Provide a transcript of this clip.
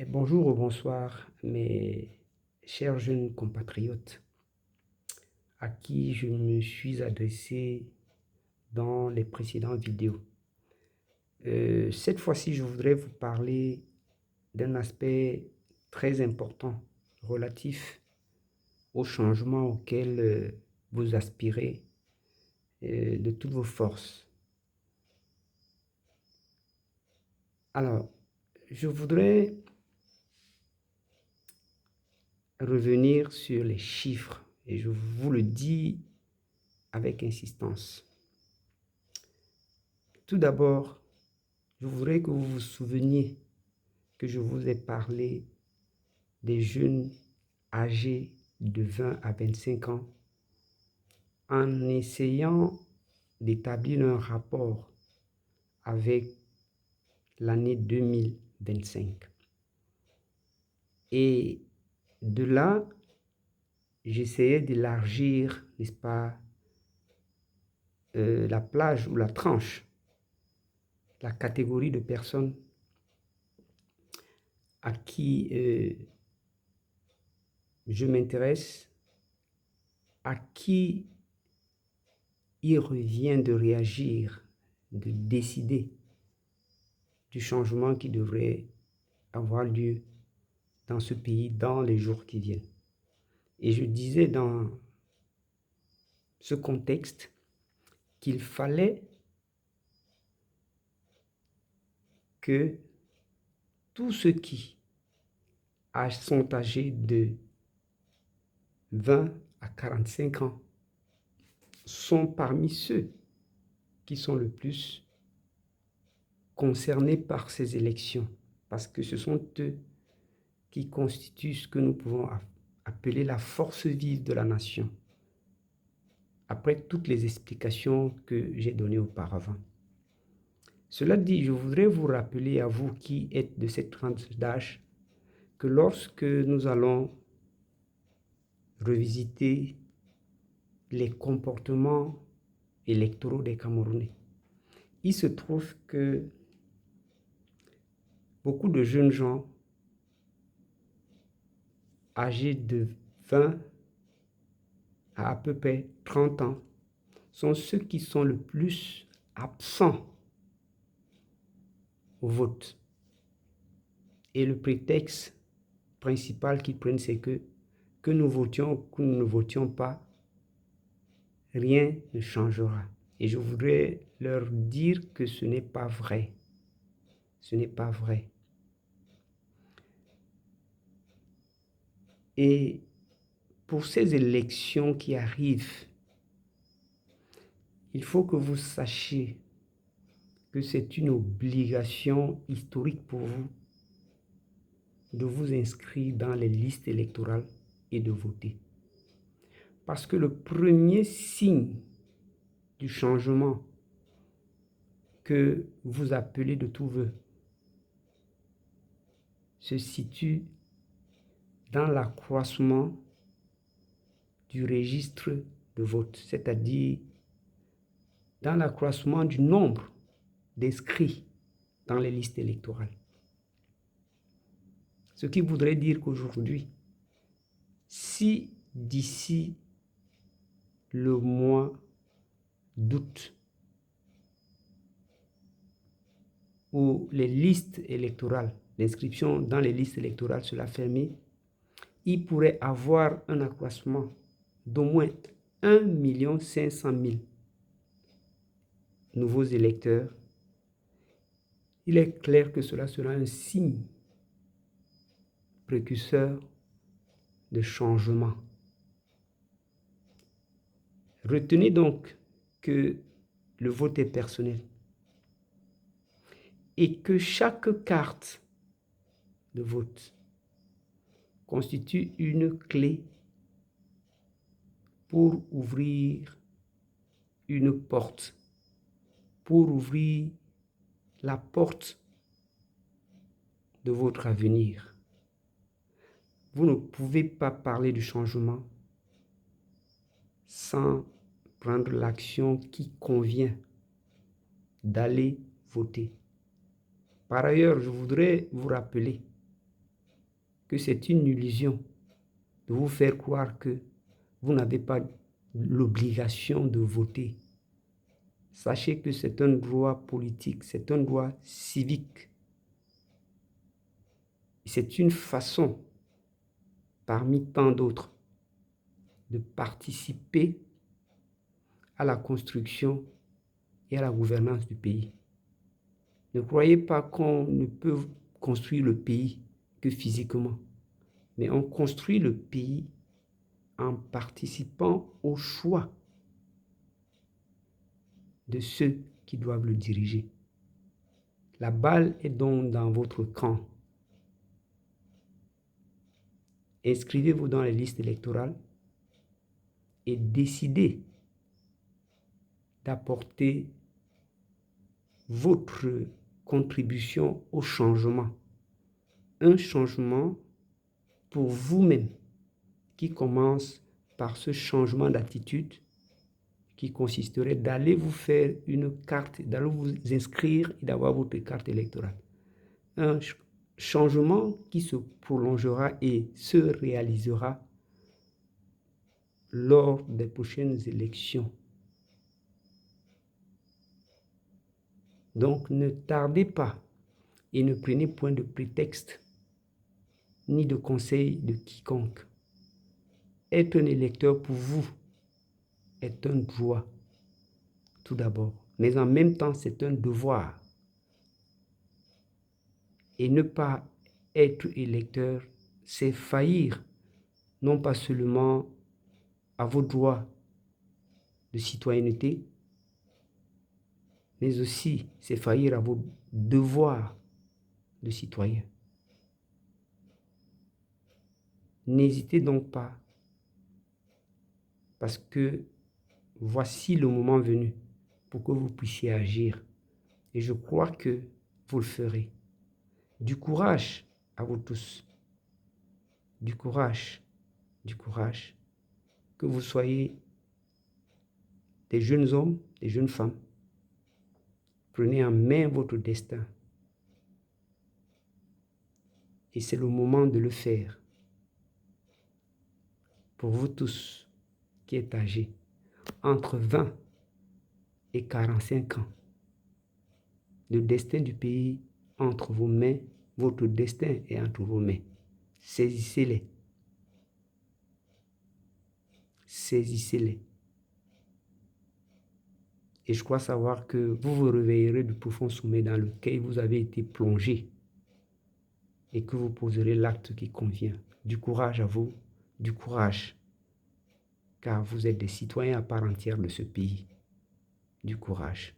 Et bonjour ou bonsoir, mes chers jeunes compatriotes à qui je me suis adressé dans les précédentes vidéos. Cette fois-ci, je voudrais vous parler d'un aspect très important relatif au changement auquel vous aspirez de toutes vos forces. Alors, je voudrais revenir sur les chiffres et je vous le dis avec insistance. Tout d'abord, je voudrais que vous vous souveniez que je vous ai parlé des jeunes âgés de 20 à 25 ans en essayant d'établir un rapport avec l'année 2025. Et de là, j'essayais d'élargir, n'est-ce pas, la plage ou la tranche, la catégorie de personnes à qui je m'intéresse, à qui il revient de réagir, de décider du changement qui devrait avoir lieu dans ce pays dans les jours qui viennent. Et je disais dans ce contexte qu'il fallait que tous ceux qui sont âgés de 20 à 45 ans sont parmi ceux qui sont le plus concernés par ces élections, parce que ce sont eux qui constituent ce que nous pouvons appeler la force vive de la nation, après toutes les explications que j'ai données auparavant. Cela dit, je voudrais vous rappeler à vous qui êtes de cette tranche d'âge que lorsque nous allons revisiter les comportements électoraux des Camerounais, il se trouve que beaucoup de jeunes gens âgés de 20 à peu près 30 ans sont ceux qui sont le plus absents au vote. Et le prétexte principal qu'ils prennent, c'est que nous votions ou que nous ne votions pas, rien ne changera. Et je voudrais leur dire que ce n'est pas vrai. Ce n'est pas vrai. Et pour ces élections qui arrivent, il faut que vous sachiez que c'est une obligation historique pour vous de vous inscrire dans les listes électorales et de voter. Parce que le premier signe du changement que vous appelez de tous vœux se situe dans l'accroissement du registre de vote, c'est-à-dire dans l'accroissement du nombre d'inscrits dans les listes électorales. Ce qui voudrait dire qu'aujourd'hui, si d'ici le mois d'août, où les listes électorales, l'inscription dans les listes électorales sera fermée, il pourrait avoir un accroissement d'au moins 1 500 000 nouveaux électeurs. Il est clair que cela sera un signe précurseur de changement. Retenez donc que le vote est personnel et que chaque carte de vote constitue une clé pour ouvrir une porte, pour ouvrir la porte de votre avenir. Vous ne pouvez pas parler du changement sans prendre l'action qui convient d'aller voter. Par ailleurs, je voudrais vous rappeler que c'est une illusion de vous faire croire que vous n'avez pas l'obligation de voter. Sachez que c'est un droit politique, c'est un droit civique. C'est une façon, parmi tant d'autres, de participer à la construction et à la gouvernance du pays. Ne croyez pas qu'on ne peut construire le pays que physiquement, mais on construit le pays en participant au choix de ceux qui doivent le diriger. La balle est donc dans votre camp. Inscrivez-vous dans les listes électorales et décidez d'apporter votre contribution au changement. Un changement pour vous-même qui commence par ce changement d'attitude qui consisterait d'aller vous faire une carte, d'aller vous inscrire et d'avoir votre carte électorale. Un changement qui se prolongera et se réalisera lors des prochaines élections. Donc ne tardez pas et ne prenez point de prétexte ni de conseil de quiconque. Être un électeur pour vous est un droit, tout d'abord, mais en même temps c'est un devoir. Et ne pas être électeur, c'est faillir non pas seulement à vos droits de citoyenneté, mais aussi c'est faillir à vos devoirs de citoyen. N'hésitez donc pas, parce que voici le moment venu pour que vous puissiez agir. Et je crois que vous le ferez. Du courage à vous tous. Du courage, du courage. Que vous soyez des jeunes hommes, des jeunes femmes. Prenez en main votre destin. Et c'est le moment de le faire. Pour vous tous qui êtes âgés, entre 20 et 45 ans, le destin du pays entre vos mains, votre destin est entre vos mains. Saisissez-les. Saisissez-les. Et je crois savoir que vous vous réveillerez du profond sommeil dans lequel vous avez été plongé et que vous poserez l'acte qui convient. Du courage à vous, du courage, car vous êtes des citoyens à part entière de ce pays. Du courage.